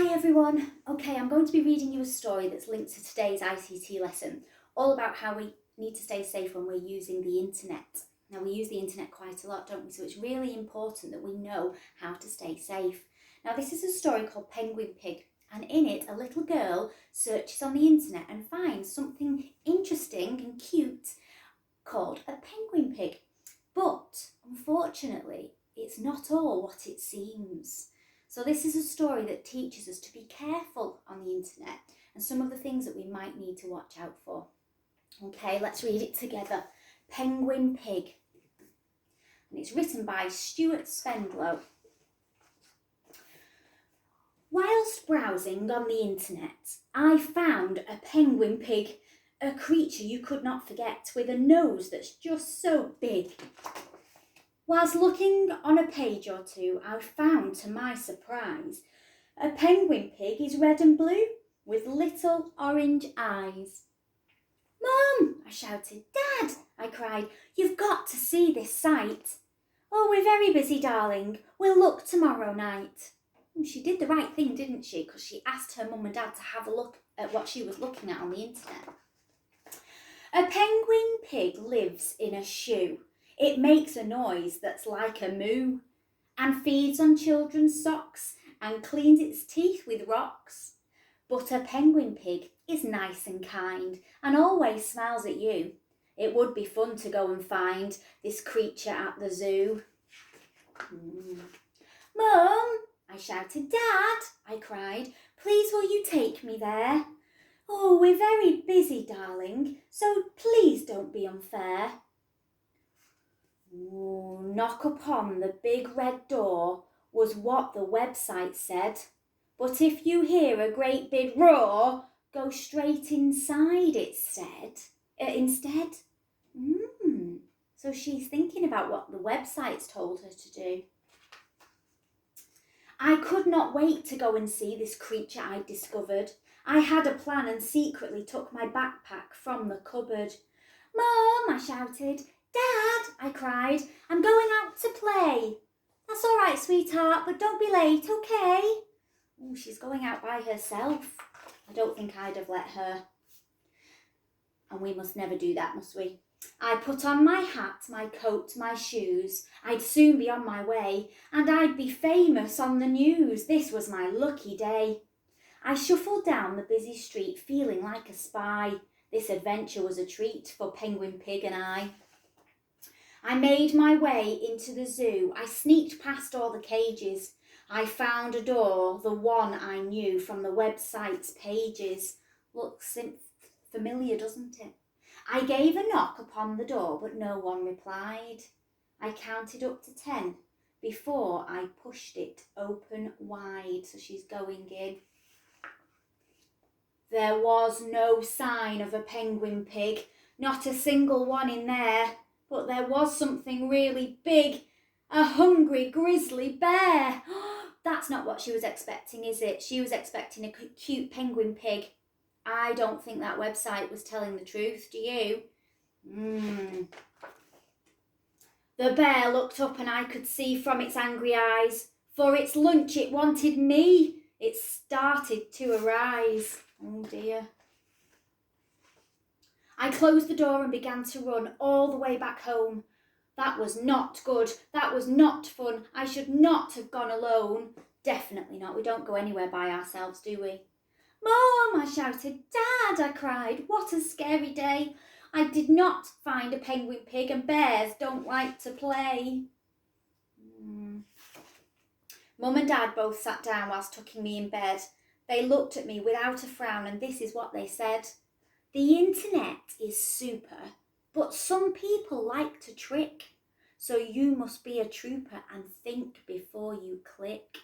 Hi everyone. Okay, I'm going to be reading you a story that's linked to today's ICT lesson, all about how we need to stay safe when we're using the internet. Now, we use the internet quite a lot, don't we? So it's really important that we know how to stay safe. Now, this is a story called Penguin Pig, and in it, a little girl searches on the internet and finds something interesting and cute called a penguin pig. But unfortunately, it's not all what it seems. So this is a story that teaches us to be careful on the internet and some of the things that we might need to watch out for. Okay, let's read it together. Penguin Pig. And it's written by Stuart Spendlow. Whilst browsing on the internet, I found a penguin pig, a creature you could not forget with a nose that's just so big. Whilst looking on a page or two, I found, to my surprise, a penguin pig is red and blue with little orange eyes. "Mum!" I shouted. "Dad!" I cried. "You've got to see this sight." "Oh, we're very busy, darling. We'll look tomorrow night." She did the right thing, didn't she? Because she asked her mum and dad to have a look at what she was looking at on the internet. A penguin pig lives in a shoe. It makes a noise that's like a moo, and feeds on children's socks and cleans its teeth with rocks. But a penguin pig is nice and kind and always smiles at you. It would be fun to go and find this creature at the zoo. "Mum!" I shouted. "Dad!" I cried. "Please will you take me there?" "Oh, we're very busy, darling, so please don't be unfair." Knock upon the big red door was what the website said. But if you hear a great big roar, go straight inside, it said. Instead. So she's thinking about what the website's told her to do. I could not wait to go and see this creature I'd discovered. I had a plan and secretly took my backpack from the cupboard. "Mum!" I shouted. "Dad!" I cried. "I'm going out to play." "That's all right, sweetheart, but don't be late, okay?" Oh, she's going out by herself. I don't think I'd have let her. And we must never do that, must we? I put on my hat, my coat, my shoes. I'd soon be on my way, and I'd be famous on the news. This was my lucky day. I shuffled down the busy street, feeling like a spy. This adventure was a treat for Penguin Pig and I. I made my way into the zoo. I sneaked past all the cages. I found a door, the one I knew from the website's pages. Looks familiar, doesn't it? I gave a knock upon the door, but no one replied. I counted up to 10 before I pushed it open wide. So she's going in. There was no sign of a penguin pig, not a single one in there. But there was something really big, a hungry grizzly bear. That's not what she was expecting, is it? She was expecting a cute penguin pig. I don't think that website was telling the truth, do you? The bear looked up and I could see from its angry eyes. For its lunch it wanted me. It started to arise. Oh dear. I closed the door and began to run all the way back home. That was not good. That was not fun. I should not have gone alone. Definitely not. We don't go anywhere by ourselves, do we? "Mom!" I shouted. "Dad!" I cried. What a scary day. I did not find a penguin pig, and bears don't like to play. Mum and Dad both sat down whilst tucking me in bed. They looked at me without a frown, and this is what they said. "The internet is super, but some people like to trick. So you must be a trooper and think before you click."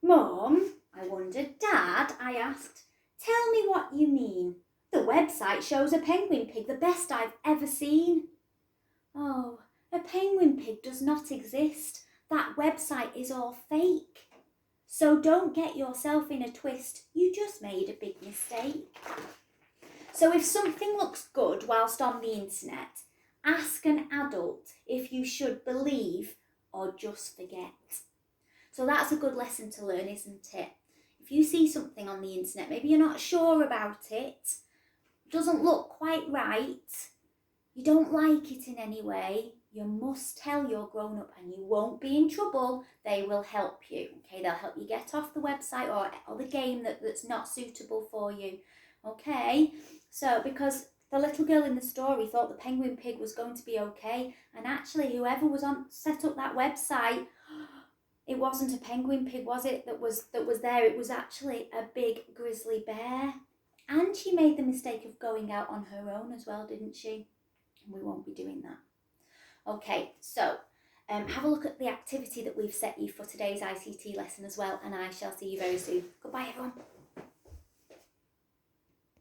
"Mum," I wondered. "Dad," I asked, "tell me what you mean. The website shows a penguin pig, the best I've ever seen." "Oh, a penguin pig does not exist. That website is all fake. So don't get yourself in a twist. You just made a big mistake." So if something looks good whilst on the internet, ask an adult if you should believe or just forget. So that's a good lesson to learn, isn't it? If you see something on the internet, maybe you're not sure about it, doesn't look quite right, you don't like it in any way, you must tell your grown up and you won't be in trouble. They will help you. Okay, they'll help you get off the website or the game that's not suitable for you. Okay, so because the little girl in the story thought the penguin pig was going to be okay, and actually whoever was on set up that website, it wasn't a penguin pig, was it, that was there? It was actually a big grizzly bear. And she made the mistake of going out on her own as well, didn't she? And we won't be doing that. Okay, so have a look at the activity that we've set you for today's ICT lesson as well, and I shall see you very soon. Goodbye, everyone.